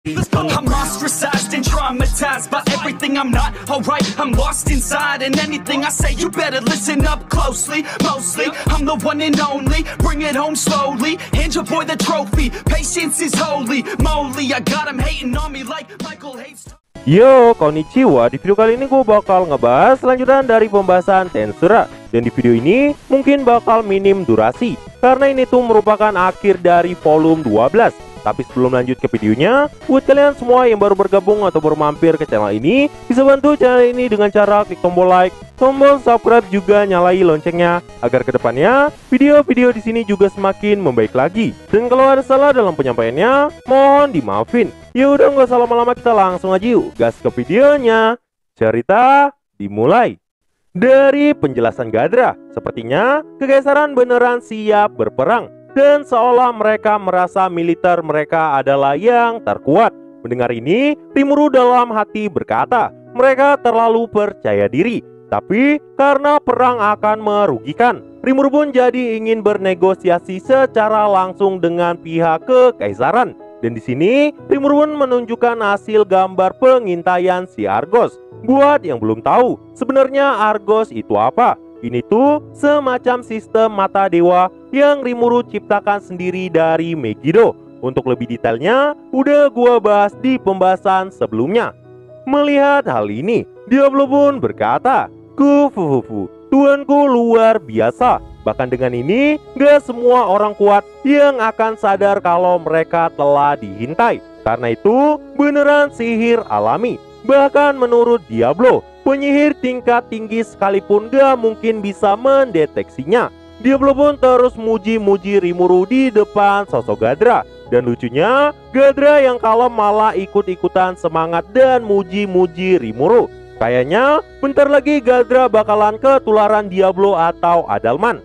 I'm ostracized and traumatized by everything I'm not alright. I'm lost inside, and anything I say you better listen up closely. Mostly, I'm the one and only. Bring it home slowly. Hand your boy the trophy. Patience is holy moly. I got him hating on me like Michael hates. Yo, konnichiwa. Di video kali ini gue bakal ngebahas lanjutan dari pembahasan Tensura. Dan di video ini mungkin bakal minim durasi, karena ini tuh merupakan akhir dari volume 12. Tapi sebelum lanjut ke videonya, buat kalian semua yang baru bergabung atau baru mampir ke channel ini, bisa bantu channel ini dengan cara klik tombol like, tombol subscribe, juga nyalai loncengnya agar kedepannya video-video di sini juga semakin membaik lagi. Dan kalau ada salah dalam penyampaiannya, mohon dimaafin. Ya udah, nggak usah lama-lama, kita langsung aja yuk gas ke videonya. Cerita dimulai dari penjelasan Gadra. Sepertinya Kekaisaran beneran siap berperang, dan seolah mereka merasa militer mereka adalah yang terkuat. Mendengar ini, Rimuru dalam hati berkata, mereka terlalu percaya diri. Tapi karena perang akan merugikan, Rimuru pun jadi ingin bernegosiasi secara langsung dengan pihak Kekaisaran. Dan di sini, Rimuru pun menunjukkan hasil gambar pengintaian si Argos. Buat yang belum tahu, sebenarnya Argos itu apa? Ini tuh semacam sistem mata dewa yang Rimuru ciptakan sendiri dari Megiddo. Untuk lebih detailnya, udah gua bahas di pembahasan sebelumnya. Melihat hal ini, Diablo pun berkata, Kufufufu, Tuanku luar biasa. Bahkan dengan ini, gak semua orang kuat yang akan sadar kalau mereka telah dihintai. Karena itu, beneran sihir alami. Bahkan menurut Diablo, penyihir tingkat tinggi sekalipun gak mungkin bisa mendeteksinya. Diablo pun terus muji-muji Rimuru di depan sosok Gadra. Dan lucunya, Gadra yang kalem malah ikut-ikutan semangat dan muji-muji Rimuru. Kayaknya bentar lagi Gadra bakalan ketularan Diablo atau Adalman.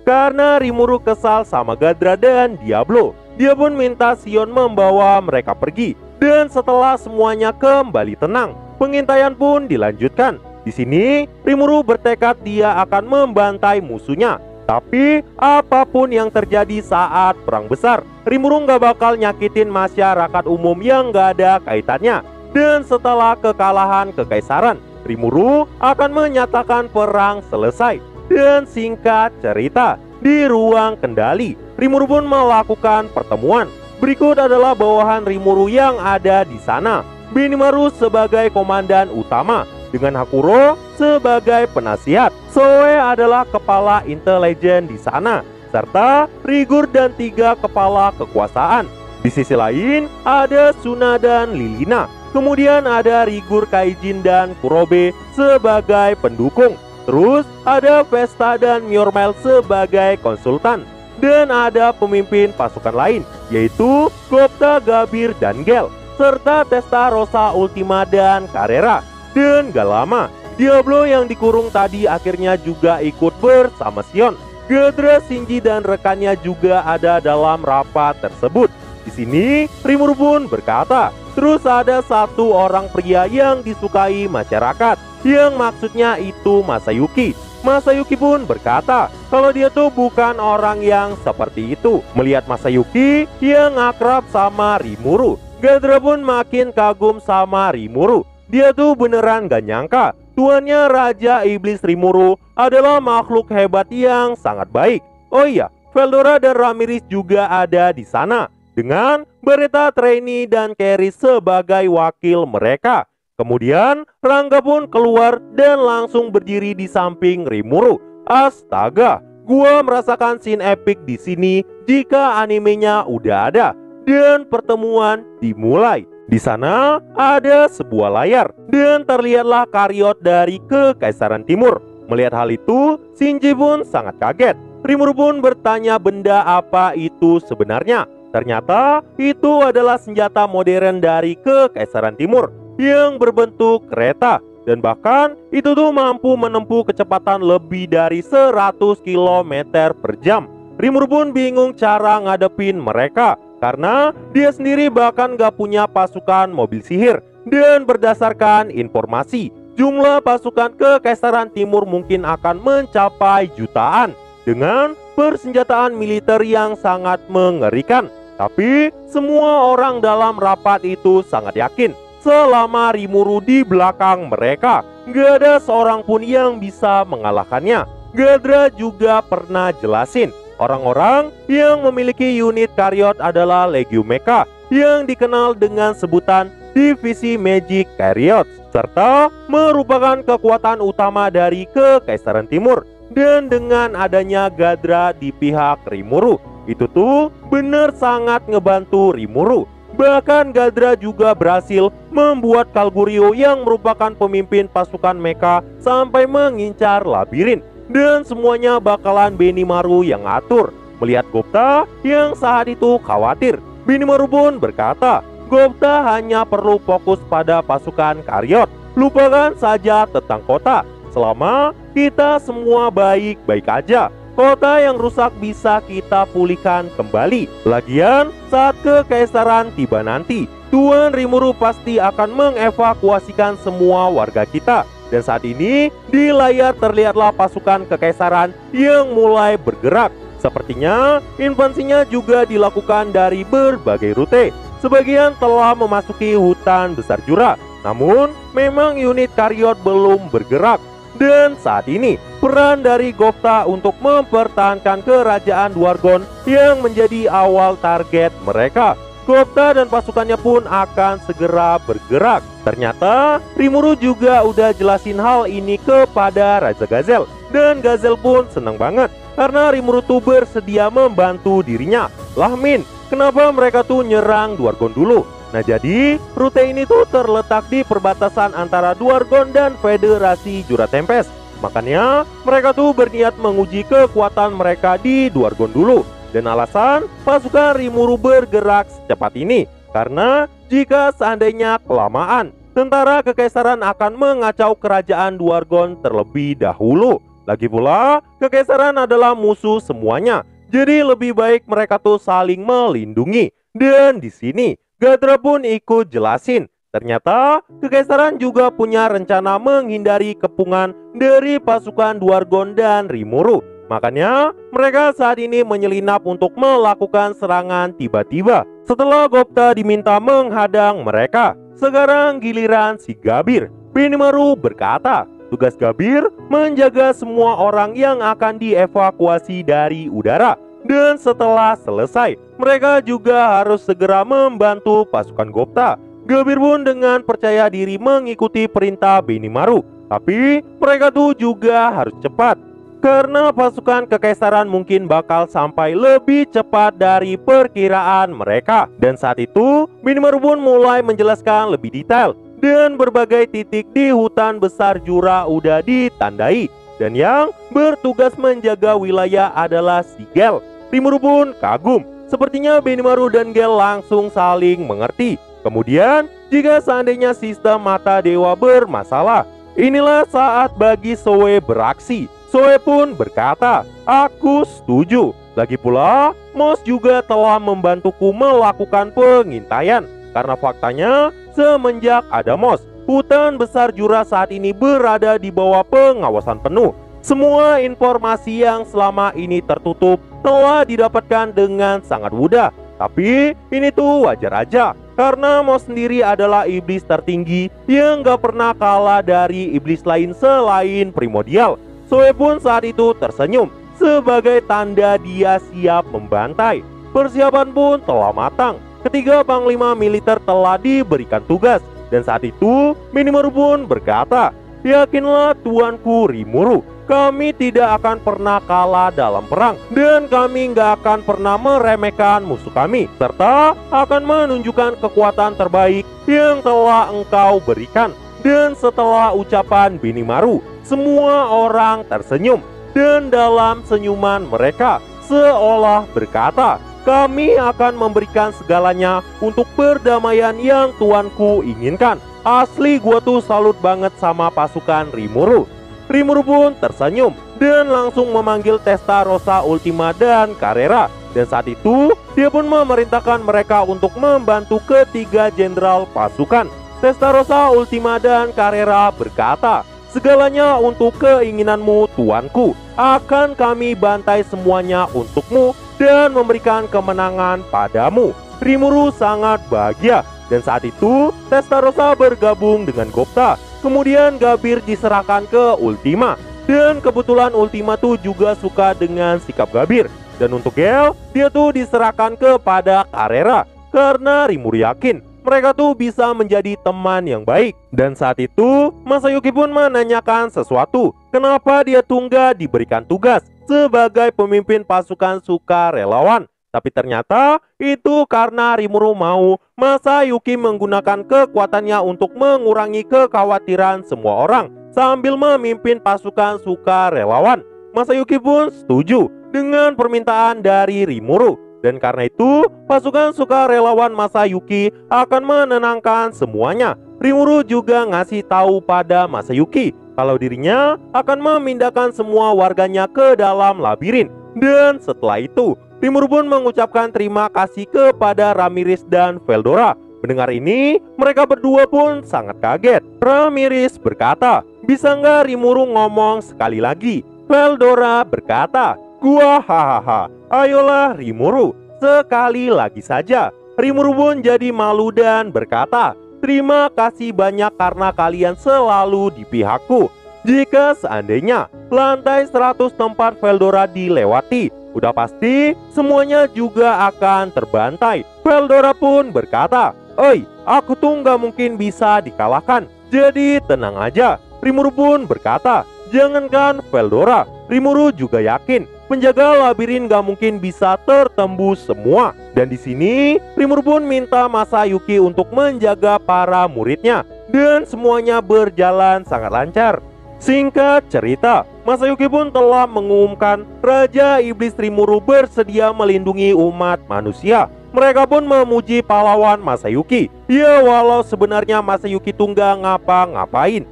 Karena Rimuru kesal sama Gadra dan Diablo, dia pun minta Sion membawa mereka pergi. Dan setelah semuanya kembali tenang, pengintaian pun dilanjutkan. Di sini, Rimuru bertekad dia akan membantai musuhnya. Tapi apapun yang terjadi saat perang besar, Rimuru nggak bakal nyakitin masyarakat umum yang nggak ada kaitannya. Dan setelah kekalahan Kekaisaran, Rimuru akan menyatakan perang selesai. Dan singkat cerita, di ruang kendali, Rimuru pun melakukan pertemuan. Berikut adalah bawahan Rimuru yang ada di sana. Benimaru sebagai komandan utama, dengan Hakuro sebagai penasihat. Soe adalah kepala intelijen di sana, serta Rigur dan 3 kepala kekuasaan. Di sisi lain ada Suna dan Lilina. Kemudian ada Rigur, Kaijin, dan Kurobe sebagai pendukung. Terus ada Vesta dan Myormel sebagai konsultan. Dan ada pemimpin pasukan lain, yaitu Gopta, Gabir, dan Gel, serta Testarossa, Ultima, dan Carrera. Dan gak lama, Diablo yang dikurung tadi akhirnya juga ikut bersama Sion. Gadra, Shinji, dan rekannya juga ada dalam rapat tersebut. Di sini, Rimuru pun berkata, terus ada satu orang pria yang disukai masyarakat, yang maksudnya itu Masayuki. Masayuki pun berkata kalau dia tuh bukan orang yang seperti itu. Melihat Masayuki yang akrab sama Rimuru, Gadra pun makin kagum sama Rimuru. Dia tuh beneran gak nyangka tuannya Raja Iblis Rimuru adalah makhluk hebat yang sangat baik. Oh iya, Veldora dan Ramirez juga ada di sana, dengan Beretta, Trainee, dan Carrie sebagai wakil mereka. Kemudian Rangga pun keluar dan langsung berdiri di samping Rimuru. Astaga, gua merasakan scene epic di sini jika animenya udah ada. Dan pertemuan dimulai. Di sana ada sebuah layar dan terlihatlah karyot dari Kekaisaran Timur. Melihat hal itu, Shinji pun sangat kaget. Rimuru pun bertanya benda apa itu sebenarnya. Ternyata itu adalah senjata modern dari Kekaisaran Timur yang berbentuk kereta, dan bahkan itu tuh mampu menempuh kecepatan lebih dari 100 km per jam. Rimuru pun bingung cara ngadepin mereka, karena dia sendiri bahkan gak punya pasukan mobil sihir. Dan berdasarkan informasi, jumlah pasukan Kekaisaran Timur mungkin akan mencapai jutaan, dengan persenjataan militer yang sangat mengerikan. Tapi semua orang dalam rapat itu sangat yakin selama Rimuru di belakang mereka, gak ada seorang pun yang bisa mengalahkannya. Gadra juga pernah jelasin, orang-orang yang memiliki unit karyot adalah Legium Mecha yang dikenal dengan sebutan Divisi Magic Cariots, serta merupakan kekuatan utama dari Kekaisaran Timur. Dan dengan adanya Gadra di pihak Rimuru, itu tuh bener sangat ngebantu Rimuru. Bahkan Gadra juga berhasil membuat Kalgurio yang merupakan pemimpin pasukan mecha sampai mengincar labirin. Dan semuanya bakalan Benimaru yang atur. Melihat Gupta yang saat itu khawatir, Benimaru pun berkata, Gupta hanya perlu fokus pada pasukan karyot. Lupakan saja tentang kota. Selama kita semua baik-baik aja, kota yang rusak bisa kita pulihkan kembali. Lagian saat kekaisaran tiba nanti, Tuan Rimuru pasti akan mengevakuasikan semua warga kita. Dan saat ini di layar terlihatlah pasukan kekaisaran yang mulai bergerak. Sepertinya invasinya juga dilakukan dari berbagai rute. Sebagian telah memasuki hutan besar Jura, namun memang unit karyot belum bergerak. Dan saat ini peran dari Gupta untuk mempertahankan kerajaan Dwargon yang menjadi awal target mereka. Gupta dan pasukannya pun akan segera bergerak. Ternyata Rimuru juga udah jelasin hal ini kepada Raja Gazel, dan Gazel pun senang banget karena Rimuru tuh bersedia membantu dirinya. Lah Min, kenapa mereka tuh nyerang Dwargon dulu? Nah jadi rute ini tuh terletak di perbatasan antara Dwargon dan Federasi Jura Tempest. Makanya mereka tuh berniat menguji kekuatan mereka di Dwargon dulu. Dan alasan pasukan Rimuru bergerak secepat ini karena jika seandainya kelamaan, tentara kekaisaran akan mengacau kerajaan Dwargon terlebih dahulu. Lagi pula kekaisaran adalah musuh semuanya, jadi lebih baik mereka tuh saling melindungi. Dan di sini Gadra pun ikut jelasin, ternyata kekaisaran juga punya rencana menghindari kepungan dari pasukan Dwargon dan Rimuru. Makanya mereka saat ini menyelinap untuk melakukan serangan tiba-tiba. Setelah Gupta diminta menghadang mereka, sekarang giliran si Gabir. Benimaru berkata, tugas Gabir menjaga semua orang yang akan dievakuasi dari udara. Dan setelah selesai, mereka juga harus segera membantu pasukan Gupta. Gabir pun dengan percaya diri mengikuti perintah Benimaru. Tapi mereka tuh juga harus cepat, karena pasukan kekaisaran mungkin bakal sampai lebih cepat dari perkiraan mereka. Dan saat itu Benimaru pun mulai menjelaskan lebih detail, dan berbagai titik di hutan besar Jura udah ditandai. Dan yang bertugas menjaga wilayah adalah si Gel. Rimuru pun kagum, sepertinya Benimaru dan Gel langsung saling mengerti. Kemudian jika seandainya sistem mata dewa bermasalah, inilah saat bagi Soe beraksi. Soe pun berkata, aku setuju. Lagi pula, Mos juga telah membantuku melakukan pengintaian. Karena faktanya, semenjak ada Mos, hutan besar Jura saat ini berada di bawah pengawasan penuh. Semua informasi yang selama ini tertutup telah didapatkan dengan sangat mudah. Tapi ini tuh wajar aja, karena Mos sendiri adalah iblis tertinggi yang gak pernah kalah dari iblis lain selain primordial. Soe pun saat itu tersenyum sebagai tanda dia siap membantai. Persiapan pun telah matang. Ketiga panglima militer telah diberikan tugas. Dan saat itu Benimaru pun berkata, yakinlah tuanku Rimuru, kami tidak akan pernah kalah dalam perang. Dan kami nggak akan pernah meremehkan musuh kami, serta akan menunjukkan kekuatan terbaik yang telah engkau berikan. Dan setelah ucapan Benimaru, semua orang tersenyum, dan dalam senyuman mereka seolah berkata, kami akan memberikan segalanya untuk perdamaian yang tuanku inginkan. Asli gua tuh salut banget sama pasukan Rimuru. Rimuru pun tersenyum dan langsung memanggil Testarossa Ultima dan Carrera. Dan saat itu dia pun memerintahkan mereka untuk membantu ketiga jenderal pasukan. Testarossa Ultima dan Carrera berkata, segalanya untuk keinginanmu tuanku. Akan kami bantai semuanya untukmu dan memberikan kemenangan padamu. Rimuru sangat bahagia dan saat itu Testarossa bergabung dengan Gupta. Kemudian Gabir diserahkan ke Ultima. Dan kebetulan Ultima tuh juga suka dengan sikap Gabir. Dan untuk Gale, dia tuh diserahkan kepada Carrera. Karena Rimuru yakin mereka tuh bisa menjadi teman yang baik. Dan saat itu Masayuki pun menanyakan sesuatu. Kenapa dia tunggal diberikan tugas sebagai pemimpin pasukan sukarelawan. Tapi ternyata itu karena Rimuru mau Masayuki menggunakan kekuatannya untuk mengurangi kekhawatiran semua orang sambil memimpin pasukan sukarelawan. Masayuki pun setuju dengan permintaan dari Rimuru. Dan karena itu pasukan sukarelawan Masayuki akan menenangkan semuanya. Rimuru juga ngasih tahu pada Masayuki kalau dirinya akan memindahkan semua warganya ke dalam labirin. Dan setelah itu Rimuru pun mengucapkan terima kasih kepada Ramirez dan Veldora. Mendengar ini, mereka berdua pun sangat kaget. Ramirez berkata, "Bisa nggak Rimuru ngomong sekali lagi?" Veldora berkata, "Gua hahaha. Ayolah Rimuru, sekali lagi saja." Rimuru pun jadi malu dan berkata, "Terima kasih banyak karena kalian selalu di pihakku. Jika seandainya lantai 100 tempat Veldora dilewati, udah pasti semuanya juga akan terbantai." Veldora pun berkata, "Oi, aku tuh nggak mungkin bisa dikalahkan. Jadi tenang aja." Rimuru pun berkata, "Jangankan Veldora, Rimuru juga yakin penjaga labirin gak mungkin bisa tertembus semua." Dan di sini Rimuru pun minta Masayuki untuk menjaga para muridnya. Dan semuanya berjalan sangat lancar. Singkat cerita, Masayuki pun telah mengumumkan Raja Iblis Rimuru bersedia melindungi umat manusia. Mereka pun memuji pahlawan Masayuki. Ya, walau sebenarnya Masayuki tuh gak ngapa-ngapain.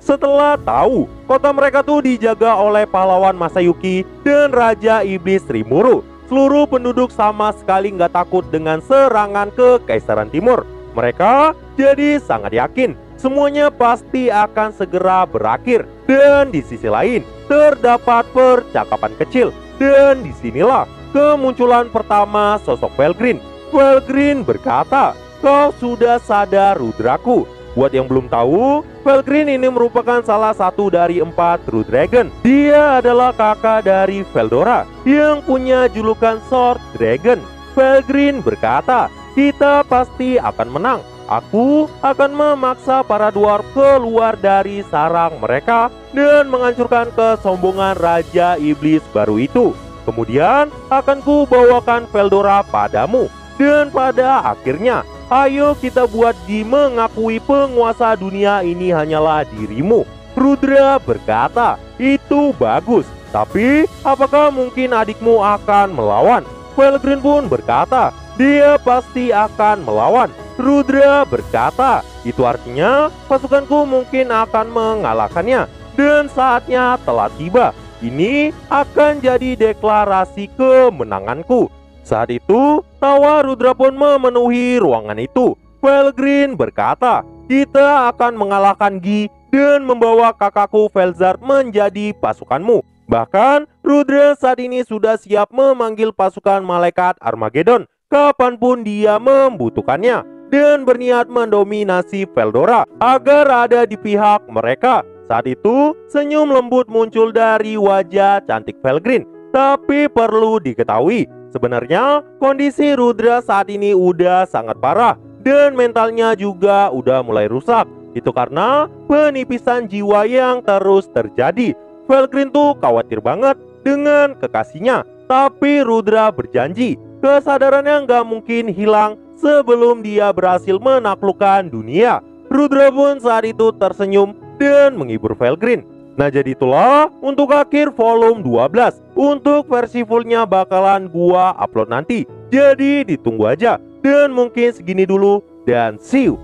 Setelah tahu kota mereka tuh dijaga oleh pahlawan Masayuki dan Raja Iblis Rimuru, seluruh penduduk sama sekali nggak takut dengan serangan ke Kaisaran Timur. Mereka jadi sangat yakin semuanya pasti akan segera berakhir. Dan di sisi lain terdapat percakapan kecil. Dan disinilah kemunculan pertama sosok Felgreen. Felgreen berkata, "Kau sudah sadar Rudraku." Buat yang belum tahu, Felgreen ini merupakan salah satu dari 4 True Dragon. Dia adalah kakak dari Veldora yang punya julukan Sword Dragon. Felgreen berkata, "Kita pasti akan menang. Aku akan memaksa para dwarf keluar dari sarang mereka dan menghancurkan kesombongan Raja Iblis baru itu. Kemudian akan ku bawakan Veldora padamu. Dan pada akhirnya, ayo kita buat Di mengakui penguasa dunia ini hanyalah dirimu." Rudra berkata, "Itu bagus, tapi apakah mungkin adikmu akan melawan?" Felgreen pun berkata, "Dia pasti akan melawan." Rudra berkata, "Itu artinya pasukanku mungkin akan mengalahkannya. Dan saatnya telah tiba. Ini akan jadi deklarasi kemenanganku." Saat itu, tawa Rudra pun memenuhi ruangan itu. Felgreen berkata, "Kita akan mengalahkan Gi dan membawa kakakku Velzard menjadi pasukanmu." Bahkan, Rudra saat ini sudah siap memanggil pasukan malaikat Armageddon kapanpun dia membutuhkannya, dan berniat mendominasi Veldora agar ada di pihak mereka. Saat itu, senyum lembut muncul dari wajah cantik Felgreen. Tapi perlu diketahui, sebenarnya kondisi Rudra saat ini udah sangat parah dan mentalnya juga udah mulai rusak. Itu karena penipisan jiwa yang terus terjadi. Felgreen tuh khawatir banget dengan kekasihnya. Tapi Rudra berjanji kesadarannya nggak mungkin hilang sebelum dia berhasil menaklukkan dunia. Rudra pun saat itu tersenyum dan menghibur Felgreen. Nah, jadi itulah untuk akhir volume 12. Untuk versi fullnya bakalan gua upload nanti, jadi ditunggu aja. Dan mungkin segini dulu, dan see you.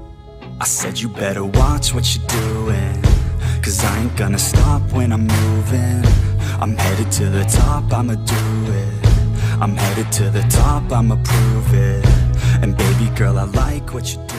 I said you better watch what you're doing, 'cause I ain't gonna stop when I'm moving. I'm headed to the top, I'ma do it. I'm headed to the top, I'ma prove it. And baby girl, I like what you do.